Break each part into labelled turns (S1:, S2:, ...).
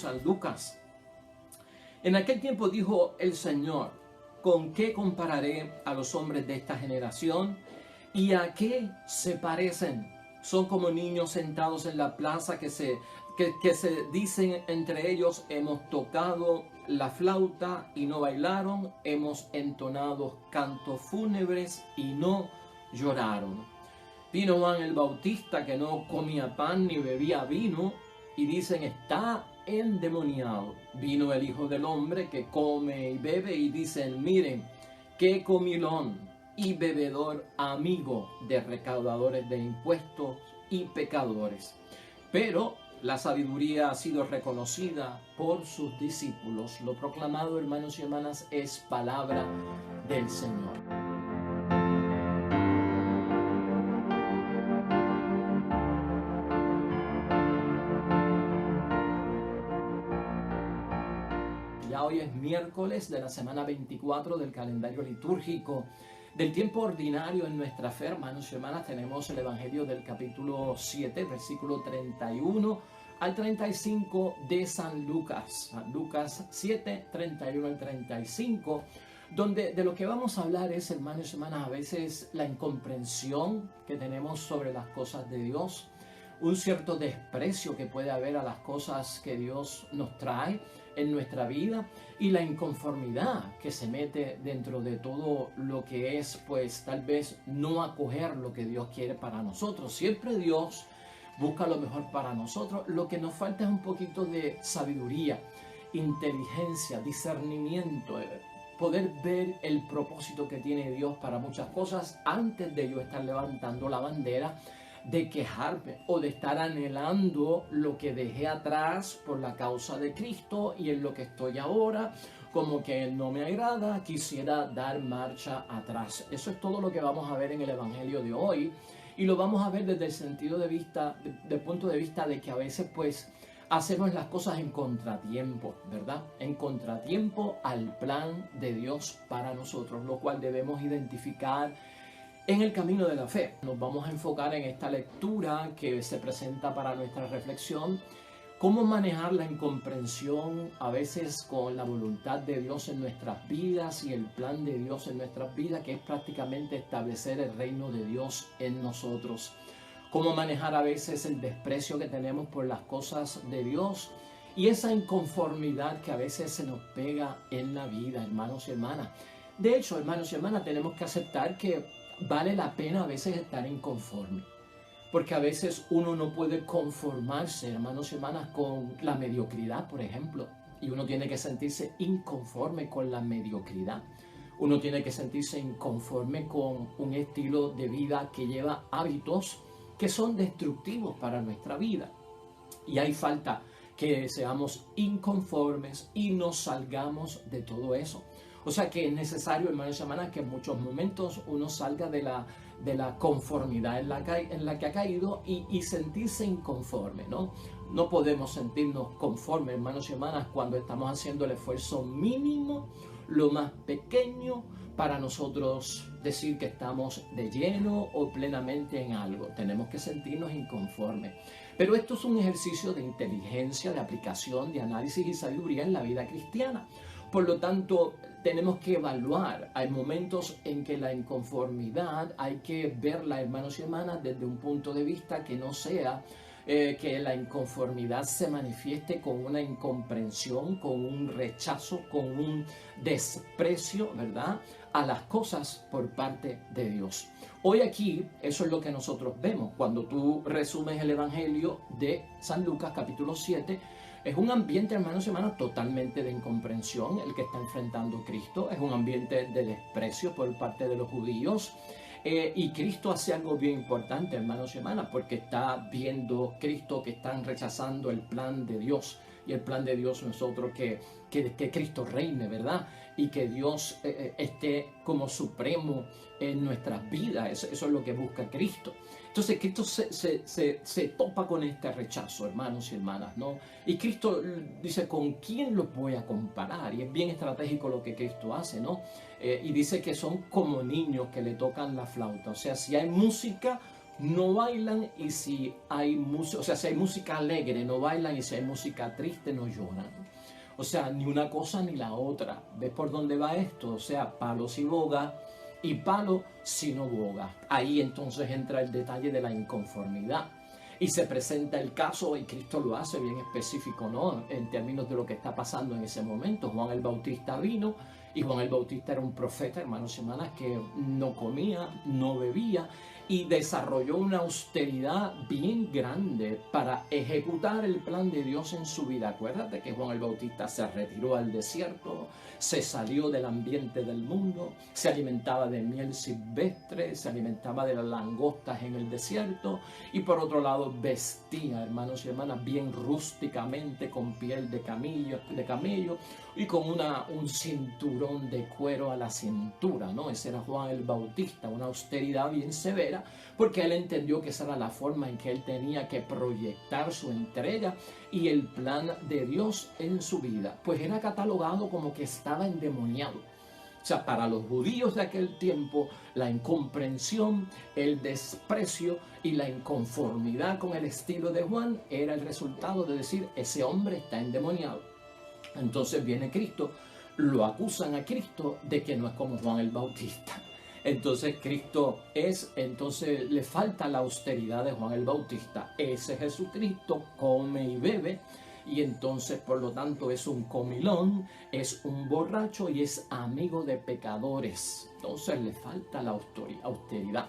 S1: San Lucas. En aquel tiempo dijo el Señor: ¿con qué compararé a los hombres de esta generación? ¿Y a qué se parecen? Son como niños sentados en la plaza que se dicen entre ellos: hemos tocado la flauta y no bailaron, hemos entonado cantos fúnebres y no lloraron. Vino Juan el Bautista, que no comía pan ni bebía vino, y dicen: está endemoniado. Vino el Hijo del Hombre, que come y bebe, y dicen: miren, qué comilón y bebedor, amigo de recaudadores de impuestos y pecadores. Pero la sabiduría ha sido reconocida por sus discípulos. Lo proclamado, hermanos y hermanas, es palabra del Señor. Ya hoy es miércoles de la semana 24 del calendario litúrgico del tiempo ordinario. En nuestra fe, hermanos y hermanas, tenemos el Evangelio del capítulo 7, versículo 31 al 35 de San Lucas. San Lucas 7, 31 al 35, donde de lo que vamos a hablar es, hermanos y hermanas, a veces la incomprensión que tenemos sobre las cosas de Dios, un cierto desprecio que puede haber a las cosas que Dios nos trae en nuestra vida, y la inconformidad que se mete dentro de todo lo que es, pues tal vez no acoger lo que Dios quiere para nosotros. Siempre Dios busca lo mejor para nosotros. Lo que nos falta es un poquito de sabiduría, inteligencia, discernimiento, poder ver el propósito que tiene Dios para muchas cosas antes de yo estar levantando la bandera de quejarme o de estar anhelando lo que dejé atrás por la causa de Cristo, y en lo que estoy ahora como que no me agrada, quisiera dar marcha atrás. Eso es todo lo que vamos a ver en el Evangelio de hoy, y lo vamos a ver desde el sentido de vista, del punto de vista de que a veces pues hacemos las cosas en contratiempo, ¿verdad? En contratiempo al plan de Dios para nosotros, lo cual debemos identificar en el camino de la fe. Nos vamos a enfocar en esta lectura que se presenta para nuestra reflexión: cómo manejar la incomprensión a veces con la voluntad de Dios en nuestras vidas y el plan de Dios en nuestras vidas, que es prácticamente establecer el reino de Dios en nosotros. Cómo manejar a veces el desprecio que tenemos por las cosas de Dios y esa inconformidad que a veces se nos pega en la vida, hermanos y hermanas. De hecho, hermanos y hermanas, tenemos que aceptar que vale la pena a veces estar inconforme, porque a veces uno no puede conformarse, hermanos y hermanas, con la mediocridad, por ejemplo, y uno tiene que sentirse inconforme con la mediocridad. Uno tiene que sentirse inconforme con un estilo de vida que lleva hábitos que son destructivos para nuestra vida, y hay falta que seamos inconformes y nos salgamos de todo eso. O sea que es necesario, hermanos y hermanas, que en muchos momentos uno salga de la conformidad en la que ha caído y sentirse inconforme, ¿no? No podemos sentirnos conformes, hermanos y hermanas, cuando estamos haciendo el esfuerzo mínimo, lo más pequeño, para nosotros decir que estamos de lleno o plenamente en algo. Tenemos que sentirnos inconformes. Pero esto es un ejercicio de inteligencia, de aplicación, de análisis y sabiduría en la vida cristiana. Por lo tanto, tenemos que evaluar. Hay momentos en que la inconformidad hay que verla, hermanos y hermanas, desde un punto de vista que no sea que la inconformidad se manifieste con una incomprensión, con un rechazo, con un desprecio, ¿verdad?, a las cosas por parte de Dios. Hoy aquí, eso es lo que nosotros vemos. Cuando tú resumes el Evangelio de San Lucas, capítulo 7, es un ambiente, hermanos y hermanas, totalmente de incomprensión el que está enfrentando Cristo. Es un ambiente de desprecio por parte de los judíos. Y Cristo hace algo bien importante, hermanos y hermanas, porque está viendo Cristo que están rechazando el plan de Dios. Y el plan de Dios nosotros que Cristo reine, ¿verdad? Y que Dios esté como supremo en nuestras vidas. Eso es lo que busca Cristo. Entonces Cristo se topa con este rechazo, hermanos y hermanas, ¿no? Y Cristo dice: ¿con quién los voy a comparar? Y es bien estratégico lo que Cristo hace, ¿no? Y dice que son como niños que le tocan la flauta. O sea, si hay música, no bailan, y si hay música, o sea, si hay música alegre no bailan, y si hay música triste no lloran. O sea, ni una cosa ni la otra. ¿Ves por dónde va esto? O sea, palo si boga y palo si no boga. Ahí entonces entra el detalle de la inconformidad. Y se presenta el caso, y Cristo lo hace bien específico, ¿no? En términos de lo que está pasando en ese momento. Juan el Bautista vino, y Juan el Bautista era un profeta, hermanos y hermanas, que no comía, no bebía, y desarrolló una austeridad bien grande para ejecutar el plan de Dios en su vida. Acuérdate que Juan el Bautista se retiró al desierto, se salió del ambiente del mundo, se alimentaba de miel silvestre, se alimentaba de las langostas en el desierto, y por otro lado vestía, hermanos y hermanas, bien rústicamente, con piel de camello y con un cinturón de cuero a la cintura, ¿no? Ese era Juan el Bautista, una austeridad bien severa, porque él entendió que esa era la forma en que él tenía que proyectar su entrega y el plan de Dios en su vida. Pues era catalogado como que estaba endemoniado. O sea, para los judíos de aquel tiempo, la incomprensión, el desprecio y la inconformidad con el estilo de Juan era el resultado de decir: ese hombre está endemoniado. Entonces viene Cristo, lo acusan a Cristo de que no es como Juan el Bautista. Entonces entonces le falta la austeridad de Juan el Bautista. Ese Jesucristo come y bebe, y entonces por lo tanto es un comilón, es un borracho y es amigo de pecadores. Entonces le falta la austeridad.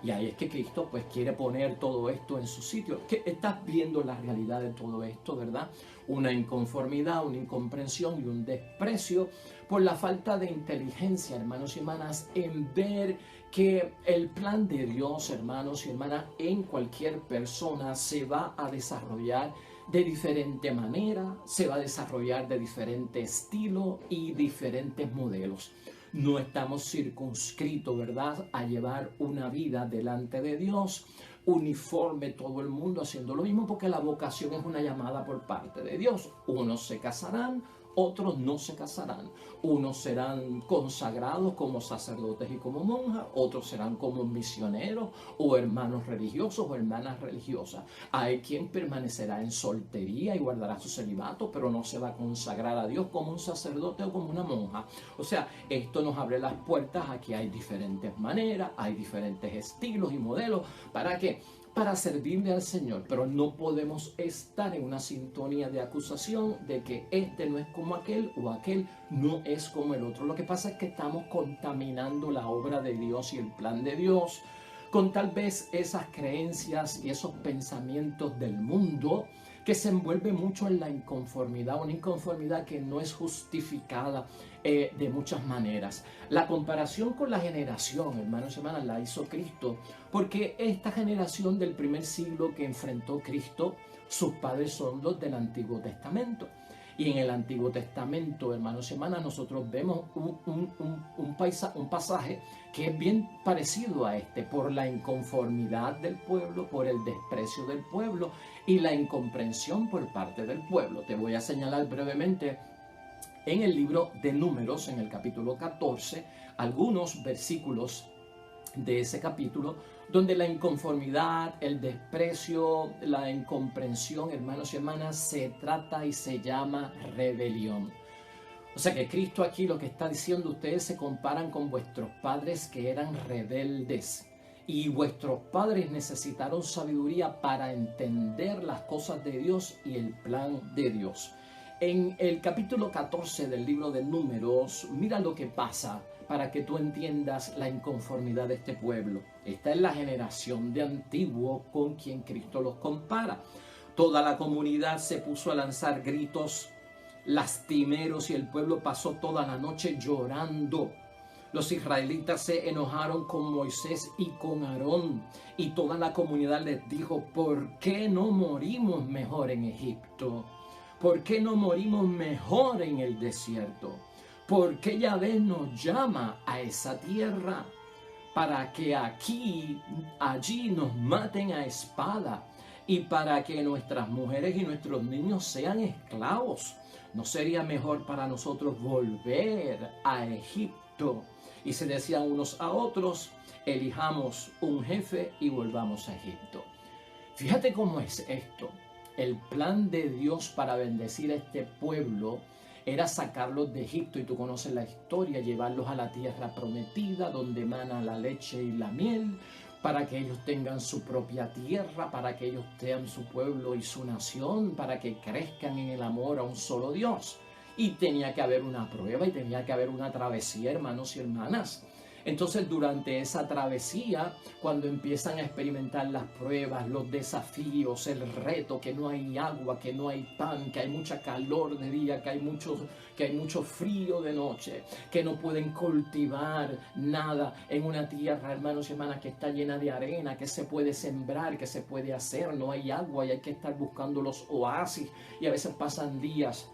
S1: Y ahí es que Cristo pues quiere poner todo esto en su sitio. Que estás viendo la realidad de todo esto, ¿verdad? Una inconformidad, una incomprensión y un desprecio por la falta de inteligencia, hermanos y hermanas, en ver que el plan de Dios, hermanos y hermanas, en cualquier persona se va a desarrollar de diferente manera, se va a desarrollar de diferente estilo y diferentes modelos. No estamos circunscritos, ¿verdad?, a llevar una vida delante de Dios uniforme, todo el mundo haciendo lo mismo, porque la vocación es una llamada por parte de Dios. Unos se casarán, otros no se casarán. Unos serán consagrados como sacerdotes y como monjas, otros serán como misioneros o hermanos religiosos o hermanas religiosas. Hay quien permanecerá en soltería y guardará su celibato, pero no se va a consagrar a Dios como un sacerdote o como una monja. O sea, esto nos abre las puertas a que hay diferentes maneras, hay diferentes estilos y modelos. ¿Para qué? Para servirle al Señor, pero no podemos estar en una sintonía de acusación de que este no es como aquel o aquel no es como el otro. Lo que pasa es que estamos contaminando la obra de Dios y el plan de Dios con tal vez esas creencias y esos pensamientos del mundo, que se envuelve mucho en la inconformidad, una inconformidad que no es justificada de muchas maneras. La comparación con la generación, hermanos y hermanas, la hizo Cristo, porque esta generación del primer siglo que enfrentó Cristo, sus padres son los del Antiguo Testamento. Y en el Antiguo Testamento, hermanos y hermanas, nosotros vemos un pasaje que es bien parecido a este, por la inconformidad del pueblo, por el desprecio del pueblo y la incomprensión por parte del pueblo. Te voy a señalar brevemente en el libro de Números, en el capítulo 14, algunos versículos de ese capítulo, donde la inconformidad, el desprecio, la incomprensión, hermanos y hermanas, se trata y se llama rebelión. O sea que Cristo aquí lo que está diciendo: ustedes se comparan con vuestros padres que eran rebeldes, y vuestros padres necesitaron sabiduría para entender las cosas de Dios y el plan de Dios. En el capítulo 14 del libro de Números, mira lo que pasa para que tú entiendas la inconformidad de este pueblo. Esta es la generación de antiguo con quien Cristo los compara. Toda la comunidad se puso a lanzar gritos lastimeros y el pueblo pasó toda la noche llorando. Los israelitas se enojaron con Moisés y con Aarón, y toda la comunidad les dijo: ¿por qué no morimos mejor en Egipto? ¿Por qué no morimos mejor en el desierto? ¿Por qué Yahvé nos llama a esa tierra para que allí nos maten a espada y para que nuestras mujeres y nuestros niños sean esclavos? ¿No sería mejor para nosotros volver a Egipto Y se decían unos a otros, elijamos un jefe y volvamos a Egipto. Fíjate cómo es esto. El plan de Dios para bendecir a este pueblo era sacarlos de Egipto, y tú conoces la historia, llevarlos a la tierra prometida, donde emana la leche y la miel, para que ellos tengan su propia tierra, para que ellos tengan su pueblo y su nación, para que crezcan en el amor a un solo Dios. Y tenía que haber una prueba y tenía que haber una travesía, hermanos y hermanas. Entonces, durante esa travesía, cuando empiezan a experimentar las pruebas, los desafíos, el reto, que no hay agua, que no hay pan, que hay mucha calor de día, que hay mucho frío de noche, que no pueden cultivar nada en una tierra, hermanos y hermanas, que está llena de arena, que se puede sembrar, que se puede hacer, no hay agua y hay que estar buscando los oasis, y a veces pasan días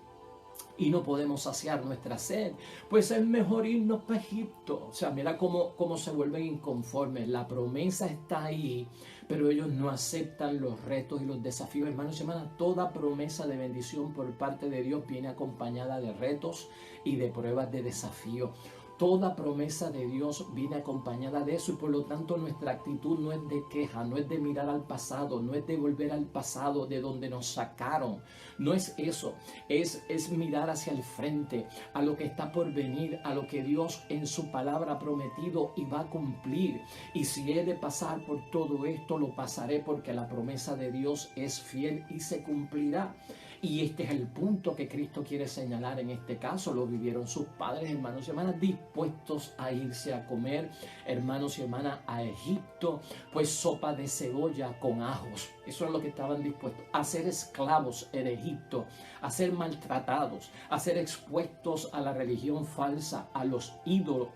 S1: y no podemos saciar nuestra sed, pues es mejor irnos para Egipto. O sea, mira cómo se vuelven inconformes. La promesa está ahí, pero ellos no aceptan los retos y los desafíos. Hermanos y hermanas, toda promesa de bendición por parte de Dios viene acompañada de retos y de pruebas de desafío. Toda promesa de Dios viene acompañada de eso, y por lo tanto nuestra actitud no es de queja, no es de mirar al pasado, no es de volver al pasado de donde nos sacaron. No es eso, es mirar hacia el frente, a lo que está por venir, a lo que Dios en su palabra ha prometido y va a cumplir. Y si he de pasar por todo esto, lo pasaré, porque la promesa de Dios es fiel y se cumplirá. Y este es el punto que Cristo quiere señalar en este caso. Lo vivieron sus padres, hermanos y hermanas, dispuestos a irse a comer, hermanos y hermanas, a Egipto, pues sopa de cebolla con ajos. Eso es lo que estaban dispuestos, a ser esclavos en Egipto, a ser maltratados, a ser expuestos a la religión falsa, a los ídolos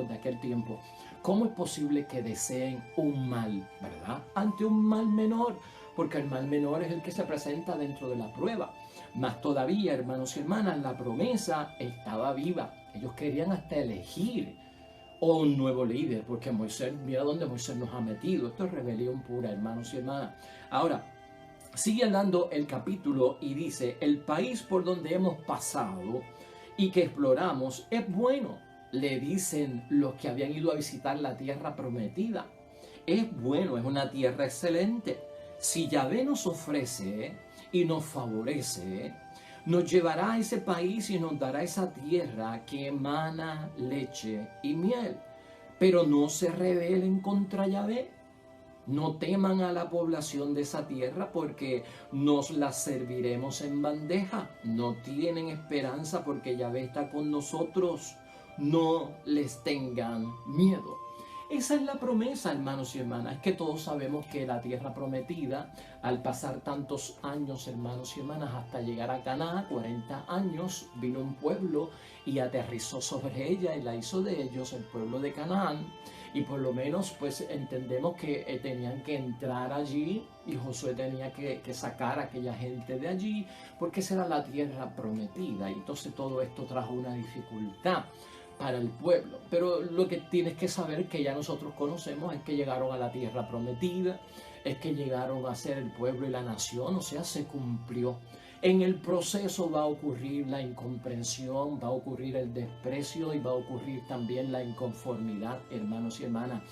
S1: de aquel tiempo. ¿Cómo es posible que deseen un mal, verdad, ante un mal menor? Porque el mal menor es el que se presenta dentro de la prueba. Más todavía, hermanos y hermanas, la promesa estaba viva. Ellos querían hasta elegir un nuevo líder, porque Moisés, mira dónde Moisés nos ha metido. Esto es rebelión pura, hermanos y hermanas. Ahora, sigue andando el capítulo y dice: el país por donde hemos pasado y que exploramos es bueno, le dicen los que habían ido a visitar la tierra prometida. Es bueno, es una tierra excelente. Si Yahvé nos ofrece y nos favorece, nos llevará a ese país y nos dará esa tierra que emana leche y miel. Pero no se rebelen contra Yahvé. No teman a la población de esa tierra, porque nos la serviremos en bandeja. No tienen esperanza, porque Yahvé está con nosotros. No les tengan miedo. Esa es la promesa, hermanos y hermanas. Es que todos sabemos que la tierra prometida, al pasar tantos años, hermanos y hermanas, hasta llegar a Canaán, 40 años, vino un pueblo y aterrizó sobre ella y la hizo de ellos el pueblo de Canaán. Y por lo menos pues entendemos que tenían que entrar allí, y Josué tenía que sacar a aquella gente de allí, porque esa era la tierra prometida. Y entonces todo esto trajo una dificultad para el pueblo. Pero lo que tienes que saber, que ya nosotros conocemos, es que llegaron a la tierra prometida, es que llegaron a ser el pueblo y la nación, o sea, se cumplió. En el proceso va a ocurrir la incomprensión, va a ocurrir el desprecio y va a ocurrir también la inconformidad, hermanos y hermanas.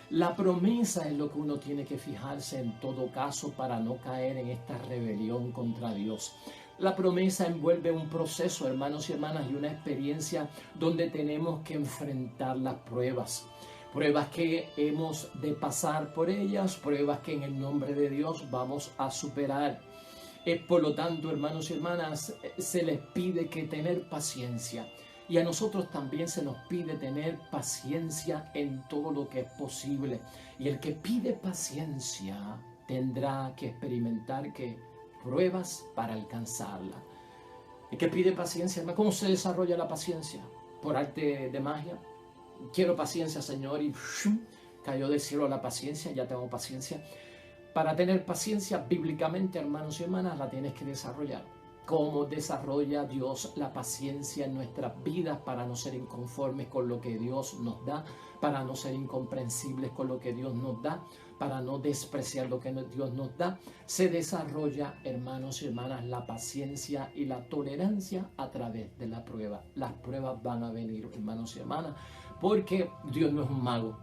S1: La promesa es lo que uno tiene que fijarse en todo caso para no caer en esta rebelión contra Dios. La promesa envuelve un proceso, hermanos y hermanas, y una experiencia donde tenemos que enfrentar las pruebas. Pruebas que hemos de pasar por ellas, pruebas que en el nombre de Dios vamos a superar. Por lo tanto, hermanos y hermanas, se les pide que tener paciencia. Y a nosotros también se nos pide tener paciencia en todo lo que es posible. Y el que pide paciencia tendrá que experimentar pruebas para alcanzarla. El que pide paciencia, hermano, ¿cómo se desarrolla la paciencia? Por arte de magia. Quiero paciencia, Señor, y cayó del cielo la paciencia, ya tengo paciencia. Para tener paciencia, bíblicamente, hermanos y hermanas, la tienes que desarrollar. ¿Cómo desarrolla Dios la paciencia en nuestras vidas para no ser inconformes con lo que Dios nos da, para no ser incomprensibles con lo que Dios nos da, para no despreciar lo que Dios nos da? Se desarrolla, hermanos y hermanas, la paciencia y la tolerancia a través de la prueba. Las pruebas van a venir, hermanos y hermanas, porque Dios no es un mago.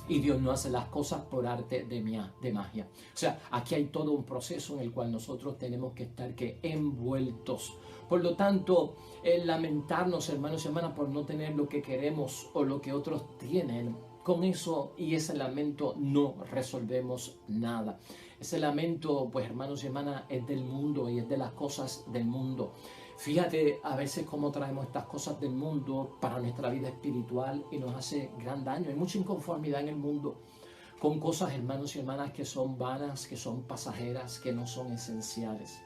S1: Y Dios no hace las cosas por arte de magia. O sea, aquí hay todo un proceso en el cual nosotros tenemos que estar envueltos. Por lo tanto, el lamentarnos, hermanos y hermanas, por no tener lo que queremos o lo que otros tienen, con eso y ese lamento no resolvemos nada. Ese lamento, pues hermanos y hermanas, es del mundo y es de las cosas del mundo. Fíjate a veces cómo traemos estas cosas del mundo para nuestra vida espiritual y nos hace gran daño. Hay mucha inconformidad en el mundo con cosas, hermanos y hermanas, que son vanas, que son pasajeras, que no son esenciales.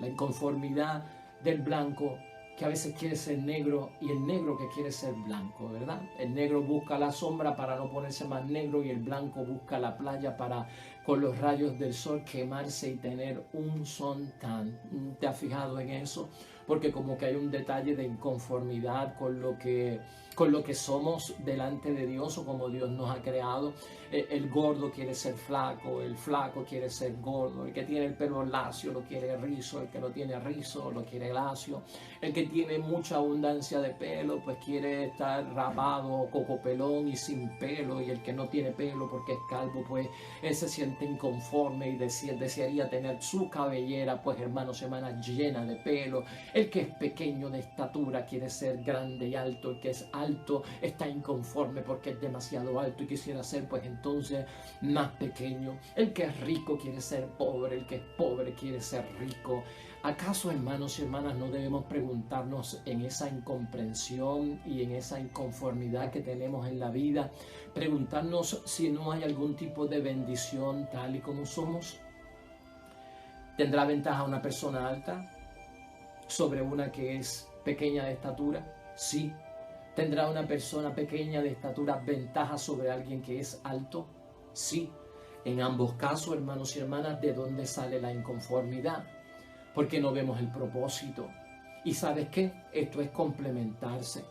S1: La inconformidad del blanco que a veces quiere ser negro y el negro que quiere ser blanco, ¿verdad? El negro busca la sombra para no ponerse más negro y el blanco busca la playa para con los rayos del sol quemarse y tener un tan. ¿Te has fijado en eso? Porque como que hay un detalle de inconformidad con lo que somos delante de Dios o como Dios nos ha creado. El gordo quiere ser flaco, el flaco quiere ser gordo, el que tiene el pelo lacio lo quiere rizo, el que no tiene rizo lo quiere lacio, el que tiene mucha abundancia de pelo pues quiere estar rapado, cocopelón y sin pelo, y el que no tiene pelo porque es calvo pues se siente inconforme y desearía tener su cabellera pues hermanos y hermanas llena de pelo. El que es pequeño de estatura quiere ser grande y alto, el que es alto está inconforme porque es demasiado alto y quisiera ser pues entonces más pequeño. El que es rico quiere ser pobre, el que es pobre quiere ser rico. ¿Acaso, hermanos y hermanas, no debemos preguntarnos en esa incomprensión y en esa inconformidad que tenemos en la vida, preguntarnos si no hay algún tipo de bendición tal y como somos? ¿Tendrá ventaja una persona alta sobre una que es pequeña de estatura? Sí. ¿Tendrá una persona pequeña de estatura ventaja sobre alguien que es alto? Sí. En ambos casos, hermanos y hermanas, ¿de dónde sale la inconformidad? Porque no vemos el propósito. ¿Y sabes qué? Esto es complementarse.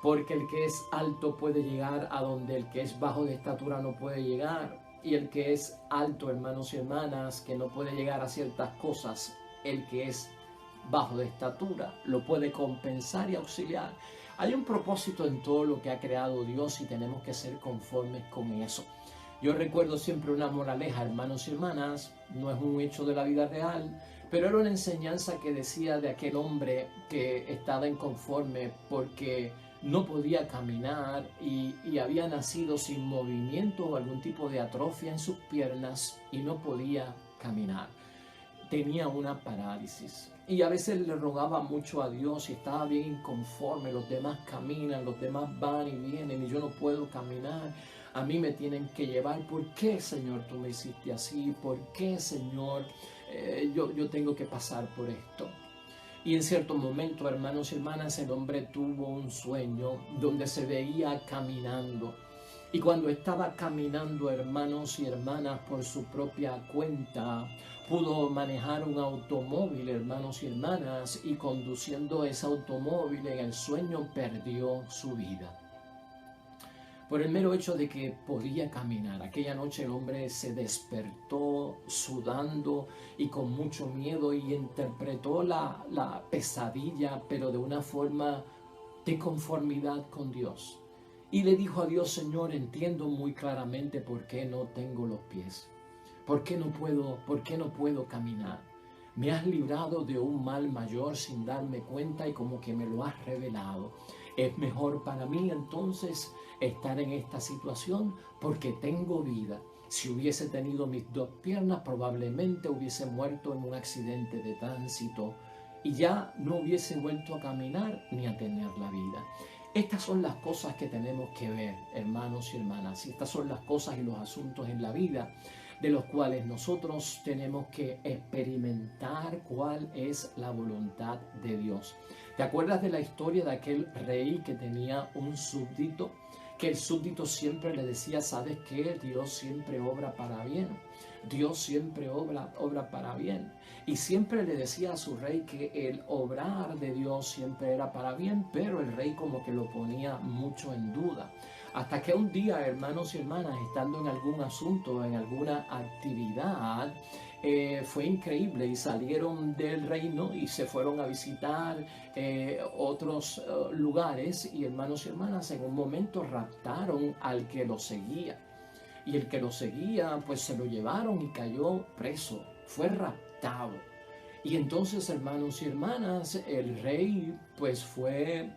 S1: Porque el que es alto puede llegar a donde el que es bajo de estatura no puede llegar. Y el que es alto, hermanos y hermanas, que no puede llegar a ciertas cosas, el que es bajo de estatura lo puede compensar y auxiliar. Hay un propósito en todo lo que ha creado Dios y tenemos que ser conformes con eso. Yo recuerdo siempre una moraleja, hermanos y hermanas, no es un hecho de la vida real, pero era una enseñanza que decía de aquel hombre que estaba inconforme porque no podía caminar y había nacido sin movimiento o algún tipo de atrofia en sus piernas y no podía caminar. Tenía una parálisis y a veces le rogaba mucho a Dios y estaba bien inconforme. Los demás caminan, los demás van y vienen y yo no puedo caminar. A mí me tienen que llevar. ¿Por qué, Señor, tú me hiciste así? ¿Por qué, Señor, yo tengo que pasar por esto? Y en cierto momento, hermanos y hermanas, el hombre tuvo un sueño donde se veía caminando. Y cuando estaba caminando, hermanos y hermanas, por su propia cuenta, pudo manejar un automóvil, hermanos y hermanas, y conduciendo ese automóvil en el sueño perdió su vida. Por el mero hecho de que podía caminar. Aquella noche el hombre se despertó sudando y con mucho miedo y interpretó la pesadilla, pero de una forma de conformidad con Dios. Y le dijo a Dios: Señor, entiendo muy claramente por qué no tengo los pies. ¿Por qué no puedo caminar? Me has librado de un mal mayor sin darme cuenta y como que me lo has revelado. Es mejor para mí entonces estar en esta situación porque tengo vida. Si hubiese tenido mis dos piernas, probablemente hubiese muerto en un accidente de tránsito y ya no hubiese vuelto a caminar ni a tener la vida. Estas son las cosas que tenemos que ver, hermanos y hermanas. Y estas son las cosas y los asuntos en la vida de los cuales nosotros tenemos que experimentar cuál es la voluntad de Dios. ¿Te acuerdas de la historia de aquel rey que tenía un súbdito? Que el súbdito siempre le decía: ¿sabes qué? Dios siempre obra para bien. Dios siempre obra para bien. Y siempre le decía a su rey que el obrar de Dios siempre era para bien, pero el rey como que lo ponía mucho en duda. Hasta que un día, hermanos y hermanas, estando en algún asunto, en alguna actividad, fue increíble y salieron del reino y se fueron a visitar otros lugares, y hermanos y hermanas, en un momento raptaron al que lo seguía. Y el que lo seguía, pues se lo llevaron y cayó preso, fue raptado. Y entonces, hermanos y hermanas, el rey pues fue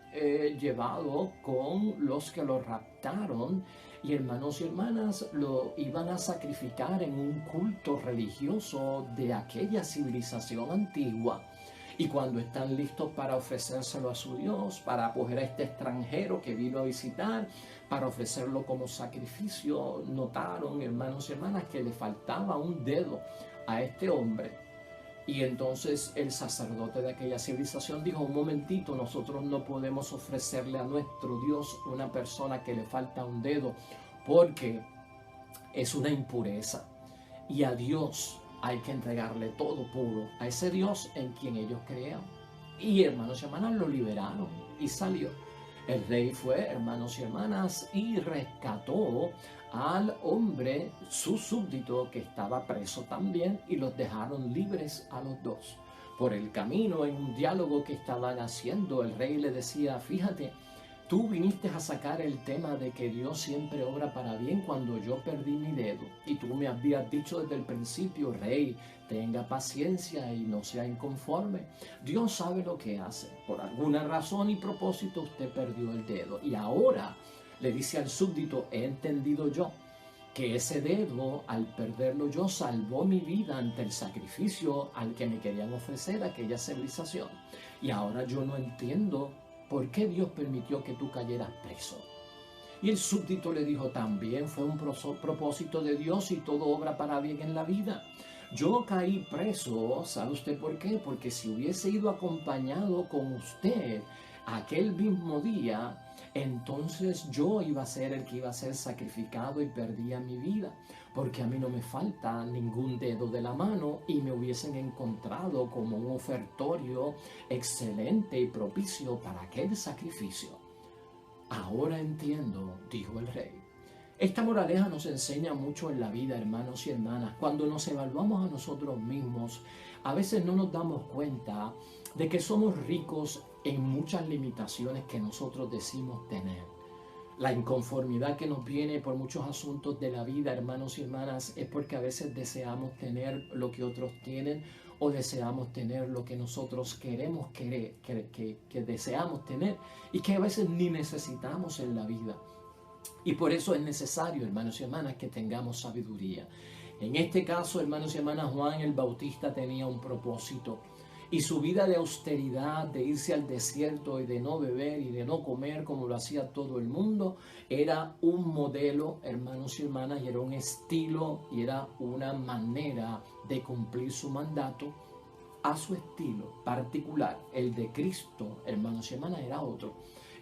S1: llevado con los que lo raptaron, y hermanos y hermanas, lo iban a sacrificar en un culto religioso de aquella civilización antigua. Y cuando están listos para ofrecérselo a su Dios, para acoger a este extranjero que vino a visitar, para ofrecerlo como sacrificio, notaron, hermanos y hermanas, que le faltaba un dedo a este hombre. Y entonces el sacerdote de aquella civilización dijo: un momentito, nosotros no podemos ofrecerle a nuestro Dios una persona que le falta un dedo, porque es una impureza. Y a Dios hay que entregarle todo puro, a ese Dios en quien ellos creían. Y hermanos y hermanas, lo liberaron y salió. El rey fue, hermanos y hermanas, y rescató al hombre, su súbdito, que estaba preso también, y los dejaron libres a los dos. Por el camino, en un diálogo que estaban haciendo, el rey le decía: fíjate, tú viniste a sacar el tema de que Dios siempre obra para bien cuando yo perdí mi dedo. Y tú me habías dicho desde el principio: rey, tenga paciencia y no sea inconforme. Dios sabe lo que hace. Por alguna razón y propósito usted perdió el dedo. Y ahora le dice al súbdito: he entendido yo que ese dedo, al perderlo yo, salvó mi vida ante el sacrificio al que me querían ofrecer aquella civilización. Y ahora yo no entiendo ¿por qué Dios permitió que tú cayeras preso? Y el súbdito le dijo: también fue un propósito de Dios y todo obra para bien en la vida. Yo caí preso, ¿sabe usted por qué? Porque si hubiese ido acompañado con usted aquel mismo día, entonces yo iba a ser el que iba a ser sacrificado y perdía mi vida, porque a mí no me falta ningún dedo de la mano y me hubiesen encontrado como un ofertorio excelente y propicio para aquel sacrificio. Ahora entiendo, dijo el rey. Esta moraleja nos enseña mucho en la vida, hermanos y hermanas. Cuando nos evaluamos a nosotros mismos, a veces no nos damos cuenta de que somos ricos en muchas limitaciones que nosotros decimos tener. La inconformidad que nos viene por muchos asuntos de la vida, hermanos y hermanas, es porque a veces deseamos tener lo que otros tienen, o deseamos tener lo que nosotros queremos que deseamos tener, y que a veces ni necesitamos en la vida. Y por eso es necesario, hermanos y hermanas, que tengamos sabiduría. En este caso, hermanos y hermanas, Juan el Bautista tenía un propósito. Y su vida de austeridad, de irse al desierto y de no beber y de no comer como lo hacía todo el mundo, era un modelo, hermanos y hermanas, y era un estilo y era una manera de cumplir su mandato a su estilo particular. El de Cristo, hermanos y hermanas, era otro.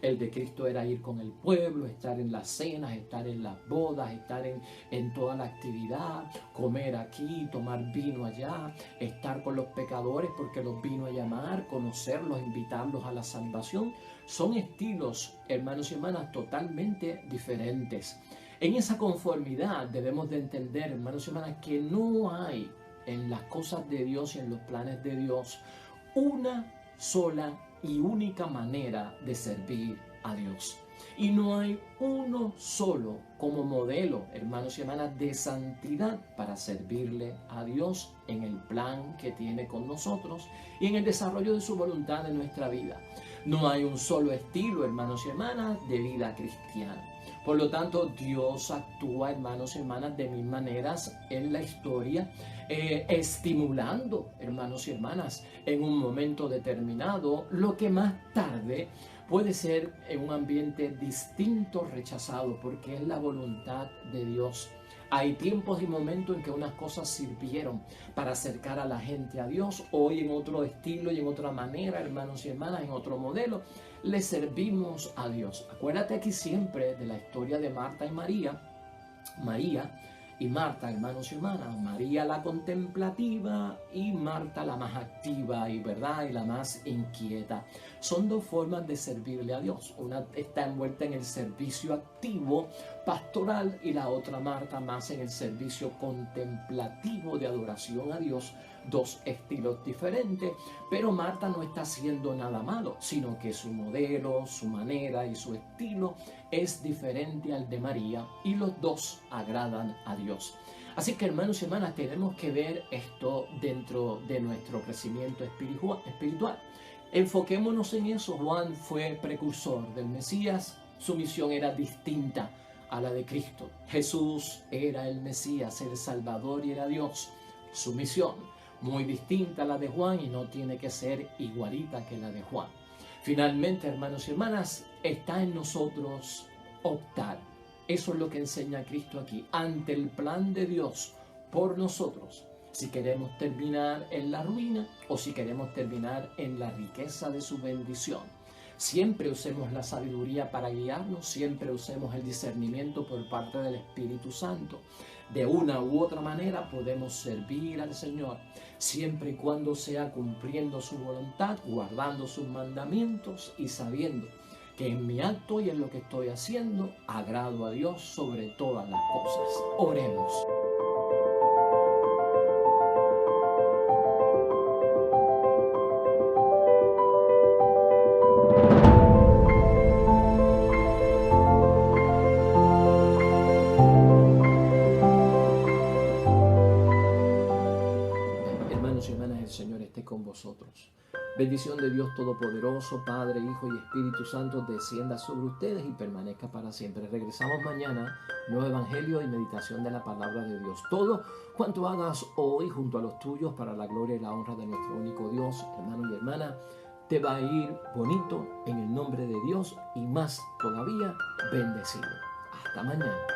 S1: El de Cristo era ir con el pueblo, estar en las cenas, estar en las bodas, estar en toda la actividad, comer aquí, tomar vino allá, estar con los pecadores porque los vino a llamar, conocerlos, invitarlos a la salvación. Son estilos, hermanos y hermanas, totalmente diferentes. En esa conformidad debemos de entender, hermanos y hermanas, que no hay en las cosas de Dios y en los planes de Dios una sola y única manera de servir a Dios. Y no hay uno solo como modelo, hermanos y hermanas, de santidad para servirle a Dios en el plan que tiene con nosotros y en el desarrollo de su voluntad en nuestra vida. No hay un solo estilo, hermanos y hermanas, de vida cristiana. Por lo tanto, Dios actúa, hermanos y hermanas, de mil maneras en la historia, estimulando, hermanos y hermanas, en un momento determinado, lo que más tarde puede ser en un ambiente distinto, rechazado, porque es la voluntad de Dios. Hay tiempos y momentos en que unas cosas sirvieron para acercar a la gente a Dios. Hoy en otro estilo y en otra manera, hermanos y hermanas, en otro modelo, le servimos a Dios. Acuérdate aquí siempre de la historia de Marta y María. María Y Marta, hermanos y hermanas, María la contemplativa y Marta la más activa y la más inquieta. Son dos formas de servirle a Dios. Una está envuelta en el servicio activo pastoral y la otra, Marta, más en el servicio contemplativo de adoración a Dios. Dos estilos diferentes, pero Marta no está haciendo nada malo, sino que su modelo, su manera y su estilo es diferente al de María y los dos agradan a Dios. Así que, hermanos y hermanas, tenemos que ver esto dentro de nuestro crecimiento espiritual. Enfoquémonos en eso. Juan fue precursor del Mesías, su misión era distinta a la de Cristo. Jesús era el Mesías, el Salvador, y era Dios. Su misión muy distinta a la de Juan y no tiene que ser igualita que la de Juan. Finalmente, hermanos y hermanas, está en nosotros optar. Eso es lo que enseña Cristo aquí, ante el plan de Dios por nosotros, si queremos terminar en la ruina o si queremos terminar en la riqueza de su bendición. Siempre usemos la sabiduría para guiarnos, siempre usemos el discernimiento por parte del Espíritu Santo. De una u otra manera podemos servir al Señor, siempre y cuando sea cumpliendo su voluntad, guardando sus mandamientos y sabiendo que en mi acto y en lo que estoy haciendo agrado a Dios sobre todas las cosas. Oremos. Hermanos y hermanas, el Señor esté con vosotros. Bendición de Dios Todopoderoso, Padre, Hijo y Espíritu Santo, descienda sobre ustedes y permanezca para siempre. Regresamos mañana, nuevo Evangelio y meditación de la Palabra de Dios. Todo cuanto hagas hoy junto a los tuyos para la gloria y la honra de nuestro único Dios, hermano y hermana, te va a ir bonito en el nombre de Dios y más todavía bendecido. Hasta mañana.